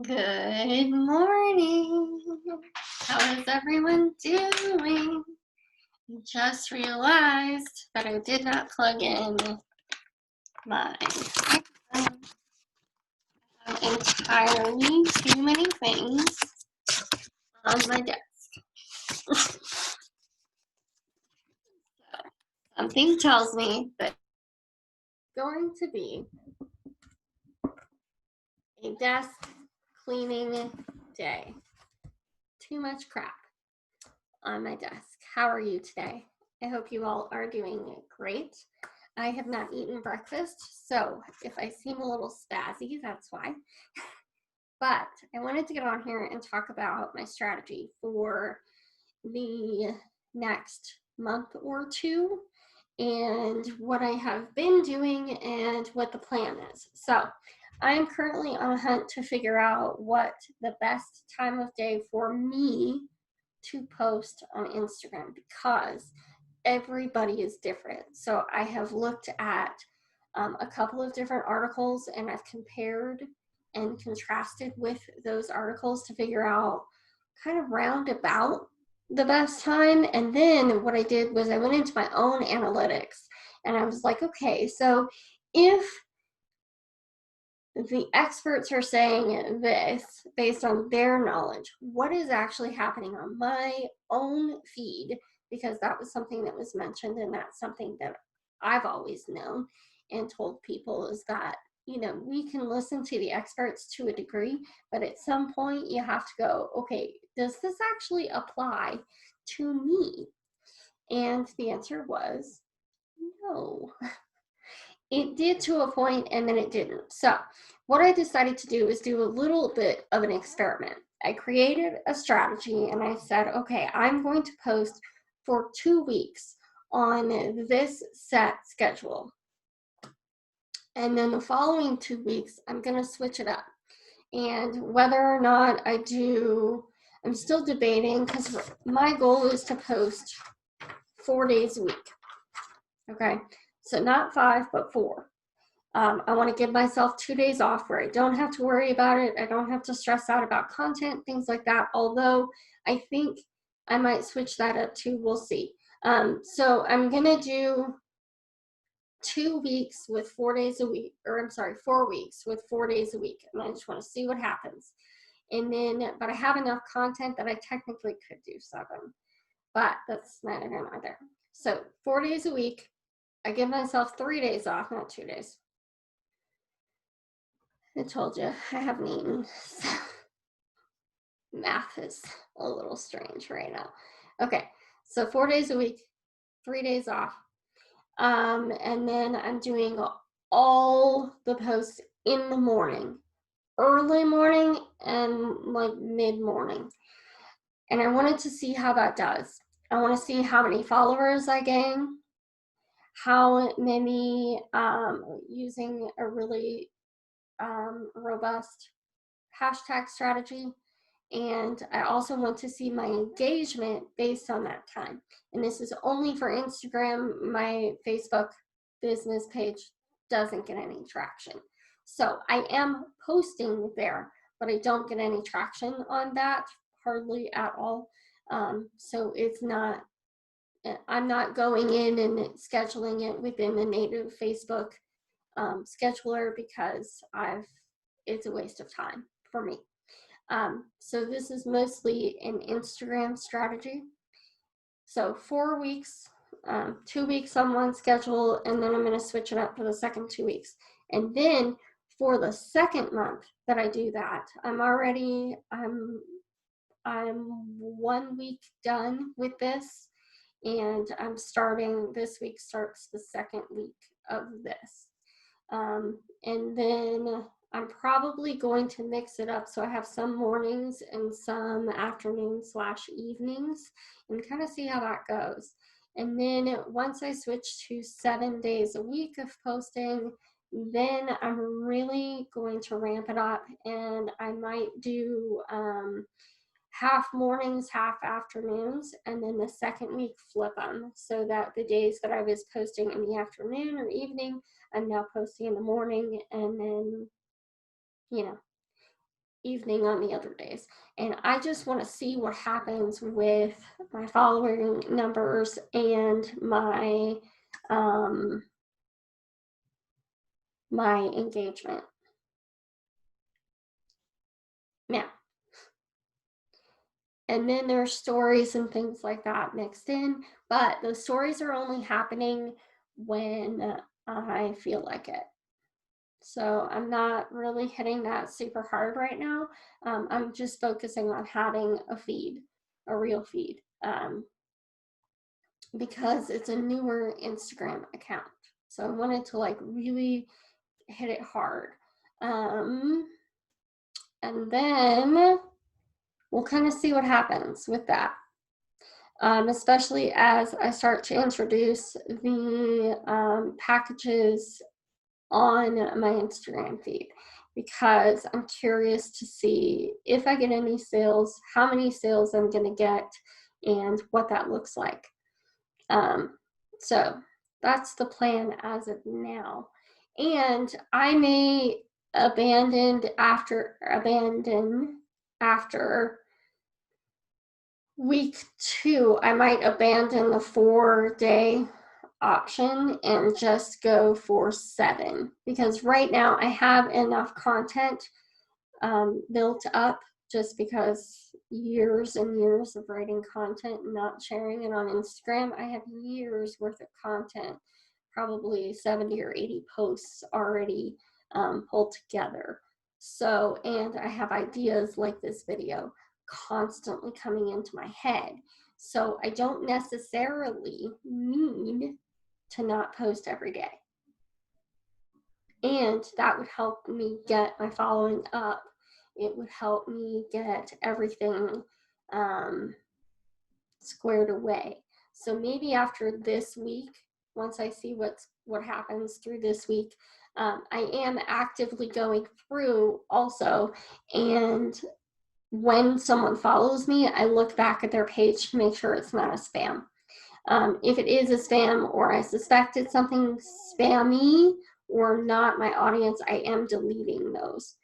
Good morning. How is everyone doing? Just realized that I did not plug in my microphone. I have entirely too many things on my desk. Something tells me that it's going to be a desk cleaning day. Too much crap on my desk. How are you today? I hope you all are doing great. I have not eaten breakfast, so if I seem a little spazzy, that's why. But I wanted to get on here and talk about my strategy for the next month or two and what I have been doing and what the plan is. So I am currently on a hunt to figure out what the best time of day for me to post on Instagram because everybody is different. So I have looked at a couple of different articles and I've compared and contrasted with those articles to figure out kind of roundabout the best time. And then what I did was I went into my own analytics and I was like, okay, so if the experts are saying this based on their knowledge, what is actually happening on my own feed? Because that was something that was mentioned, and that's something that I've always known and told people is that, we can listen to the experts to a degree, but at some point you have to go, okay, does this actually apply to me? And the answer was no. It did to a point and then it didn't. So what I decided to do is do a little bit of an experiment. I created a strategy and I said, okay, I'm going to post for 2 weeks on this set schedule. And then the following 2 weeks, I'm going to switch it up. And whether or not I do, I'm still debating because my goal is to post 4 days a week. Okay, so not 5, but 4. I want to give myself 2 days off where I don't have to worry about it. I don't have to stress out about content, things like that. Although I think I might switch that up too. We'll see. So I'm going to do 2 weeks with 4 days a week, or I'm sorry, 4 weeks with 4 days a week. And I just want to see what happens. And then, but I have enough content that I technically could do 7, but that's neither here nor there. So 4 days a week. I give myself 3 days off, not 2 days. I told you I haven't eaten. So math is a little strange right now. Okay, so 4 days a week, 3 days off. And then I'm doing all the posts in the morning, early morning and like mid morning. And I wanted to see how that does. I want to see how many followers I gain, how many using a really robust hashtag strategy. And I also want to see my engagement based on that time. And this is only for Instagram. My Facebook business page doesn't get any traction. So I am posting there, but I don't get any traction on that, hardly at all. So it's not, I'm not going in and scheduling it within the native Facebook scheduler because it's a waste of time for me. So this is mostly an Instagram strategy. So 4 weeks, 2 weeks on one schedule, and then I'm going to switch it up for the second 2 weeks. And then for the second month that I do that, I'm 1 week done with this, and I'm starting, this week starts the second week of this. And then I'm probably going to mix it up so I have some mornings and some afternoons/evenings and kind of see how that goes. And then once I switch to 7 days a week of posting, then I'm really going to ramp it up, and I might do half mornings, half afternoons, and then the second week flip them so that the days that I was posting in the afternoon or evening, I'm now posting in the morning, and then, evening on the other days. And I just want to see what happens with my following numbers and my my engagement. Now, and then there's stories and things like that mixed in, but the stories are only happening when I feel like it. So I'm not really hitting that super hard right now. I'm just focusing on having a feed, a real feed, because it's a newer Instagram account. So I wanted to like really hit it hard. And then we'll kind of see what happens with that. Especially as I start to introduce the packages on my Instagram feed, because I'm curious to see if I get any sales, how many sales I'm going to get, and what that looks like. So that's the plan as of now. And I may abandon after week 2. I might abandon the 4-day option and just go for 7, because right now I have enough content built up, just because years and years of writing content and not sharing it on Instagram. I have years worth of content, probably 70 or 80 posts already pulled together. So, and I have ideas like this video constantly coming into my head. So I don't necessarily need to not post every day. And that would help me get my following up. It would help me get everything squared away. So maybe after this week, once I see what happens through this week, I am actively going through also, and when someone follows me, I look back at their page to make sure it's not a spam. If it is a spam, or I suspect it's something spammy or not my audience, I am deleting those.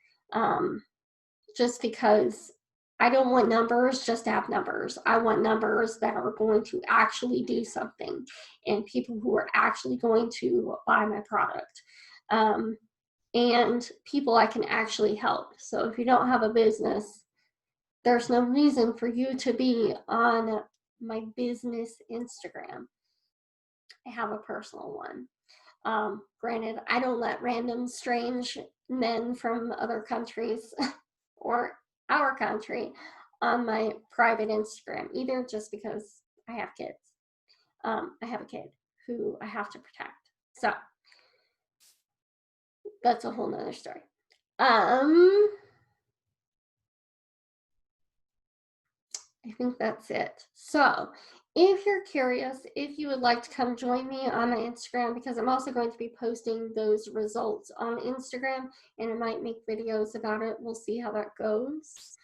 Just because I don't want numbers just to have numbers. I want numbers that are going to actually do something, and people who are actually going to buy my product, and people I can actually help. So if you don't have a business, there's no reason for you to be on my business Instagram. I have a personal one. Granted, I don't let random strange men from other countries or our country on my private Instagram either, just because I have kids. I have a kid who I have to protect. So that's a whole nother story. I think that's it. So if you're curious, if you would like to come join me on my Instagram, because I'm also going to be posting those results on Instagram, and I might make videos about it. We'll see how that goes.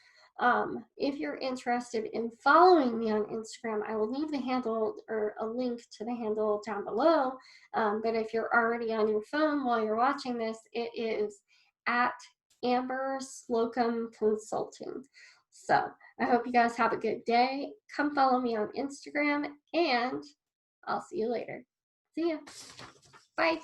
If you're interested in following me on Instagram, I will leave the handle or a link to the handle down below. But if you're already on your phone while you're watching this, it is at Amber Slocum Consulting. So I hope you guys have a good day. Come follow me on Instagram, and I'll see you later. See ya. Bye.